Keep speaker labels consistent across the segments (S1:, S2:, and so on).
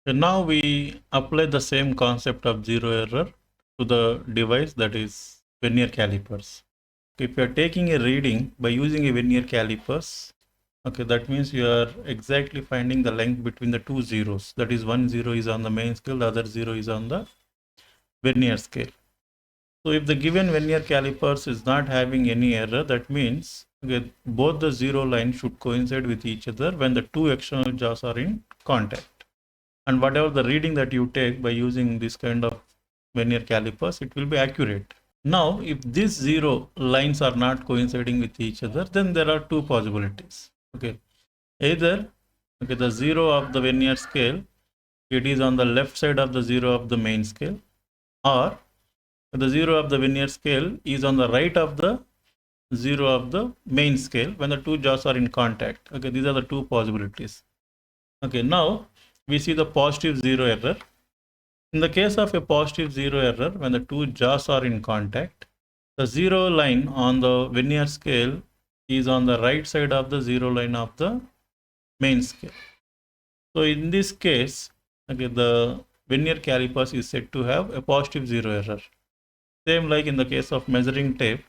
S1: And now we apply the same concept of zero error to the device, that is Vernier calipers. If you are taking a reading by using a Vernier calipers, okay, that means you are exactly finding the length between the two zeros. That is, one zero is on the main scale, the other zero is on the Vernier scale. So if the given Vernier calipers is not having any error, that means okay, both the zero lines should coincide with each other when the two external jaws are in contact. And whatever the reading that you take by using this kind of Vernier calipers, it will be accurate. Now, if these zero lines are not coinciding with each other, then there are two possibilities. Okay, either okay, the zero of the Vernier scale, it is on the left side of the zero of the main scale, or the zero of the Vernier scale is on the right of the zero of the main scale when the two jaws are in contact. Okay, these are the two possibilities. Okay, now we see the positive zero error. In the case of a positive zero error, when the two jaws are in contact, the zero line on the Vernier scale is on the right side of the zero line of the main scale. So in this case, okay, the Vernier calipers is said to have a positive zero error. Same like in the case of measuring tape,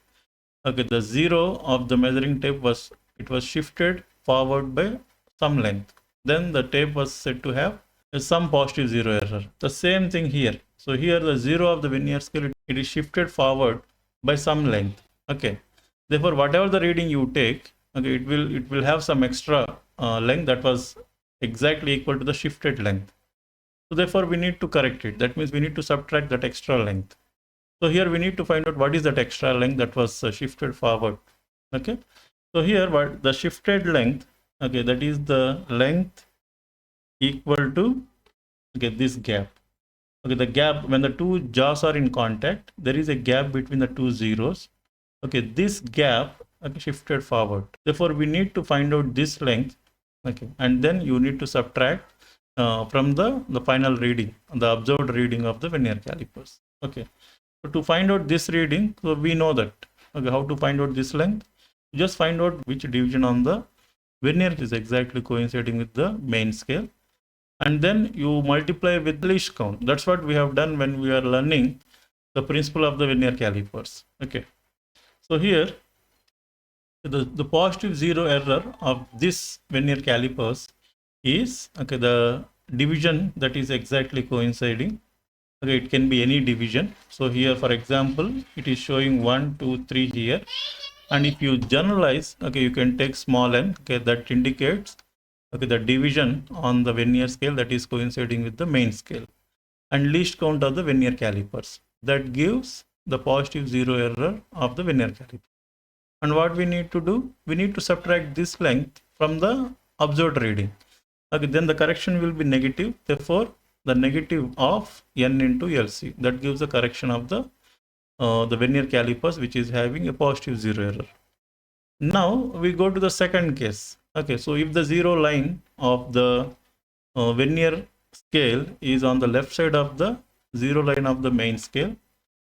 S1: okay, the zero of the measuring tape was shifted forward by some length. Then the tape was said to have some positive zero error. The same thing here. So here the zero of the Vernier scale, it is shifted forward by some length. Okay. Therefore, whatever the reading you take, okay, it will have some extra length that was exactly equal to the shifted length. So therefore, we need to correct it. That means we need to subtract that extra length. So here we need to find out what is that extra length that was shifted forward. Okay. So here what the shifted length, okay, that is the length equal to okay, this gap. Okay, the gap when the two jaws are in contact, there is a gap between the two zeros. Okay, this gap okay, shifted forward. Therefore, we need to find out this length. Okay, and then you need to subtract from the final reading, the observed reading of the Vernier calipers. Okay, so to find out this reading, so we know that okay, how to find out this length. Just find out which division on the Vernier is exactly coinciding with the main scale, and then you multiply with the least count. That's what we have done when we are learning the principle of the Vernier calipers. Okay, so here the positive zero error of this Vernier calipers is okay, the division that is exactly coinciding. Okay, it can be any division. So here, for example, it is showing 1, 2, 3 here. And if you generalize, okay, you can take small n, okay, that indicates okay, the division on the Vernier scale that is coinciding with the main scale, and least count of the Vernier calipers. That gives the positive zero error of the Vernier caliper. And what we need to do? We need to subtract this length from the observed reading. Okay, then the correction will be negative. Therefore, the negative of n into LC, that gives the correction of the Vernier calipers, which is having a positive zero error. Now we go to the second case. Okay, so if the zero line of the Vernier scale is on the left side of the zero line of the main scale,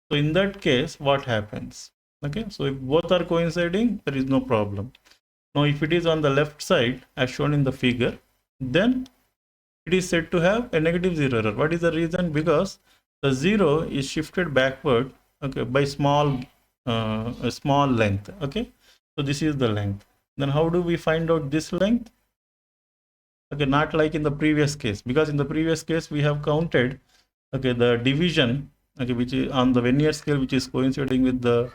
S1: so in that case, what happens? Okay, so if both are coinciding, there is no problem. Now, if it is on the left side, as shown in the figure, then it is said to have a negative zero error. What is the reason? Because the zero is shifted backward, okay, by a small length. Okay, so this is the length. Then how do we find out this length? Okay, not like in the previous case, because in the previous case we have counted okay, the division okay, which is on the Vernier scale, which is coinciding with the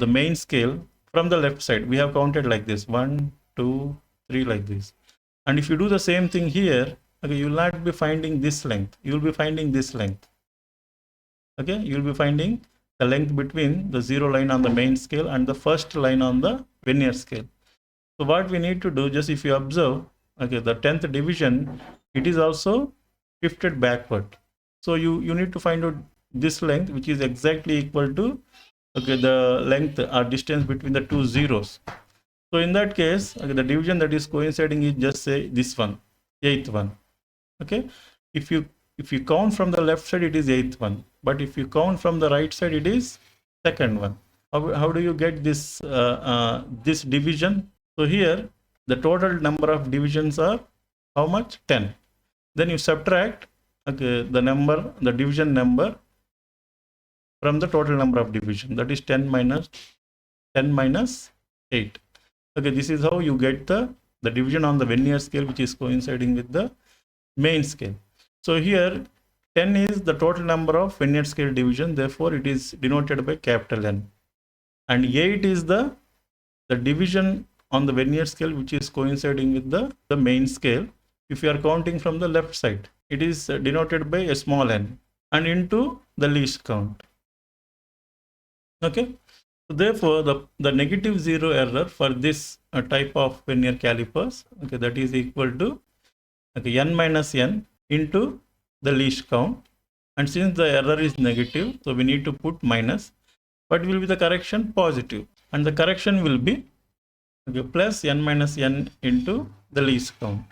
S1: main scale from the left side. We have counted like this 1, 2, 3 like this. And if you do the same thing here, okay, you will not be finding this length. You will be finding this length. Okay, you will be finding the length between the zero line on the main scale and the first line on the Vernier scale. So what we need to do, just if you observe, okay, the 10th division, it is also shifted backward. So you need to find out this length, which is exactly equal to okay, the length or distance between the two zeros. So in that case, okay, the division that is coinciding is just say this one, 8th one. Okay, if you count from the left side, it is 8th one, but if you count from the right side, it is 2nd one. How do you get this this division? So here the total number of divisions are how much? 10. Then you subtract okay, the division number from the total number of division, that is 10 minus 8. Okay, this is how you get the division on the Vernier scale, which is coinciding with the main scale. So here 10 is the total number of Vernier scale division, therefore it is denoted by capital N. And 8 is the division on the Vernier scale, which is coinciding with the main scale. If you are counting from the left side, it is denoted by a small n and into the least count. Okay, so therefore the negative zero error for this type of Vernier calipers, okay, that is equal to, okay, n minus n into the least count. And since the error is negative, so we need to put minus. What will be the correction? Positive. And the correction will be, okay, plus n minus n into the least count.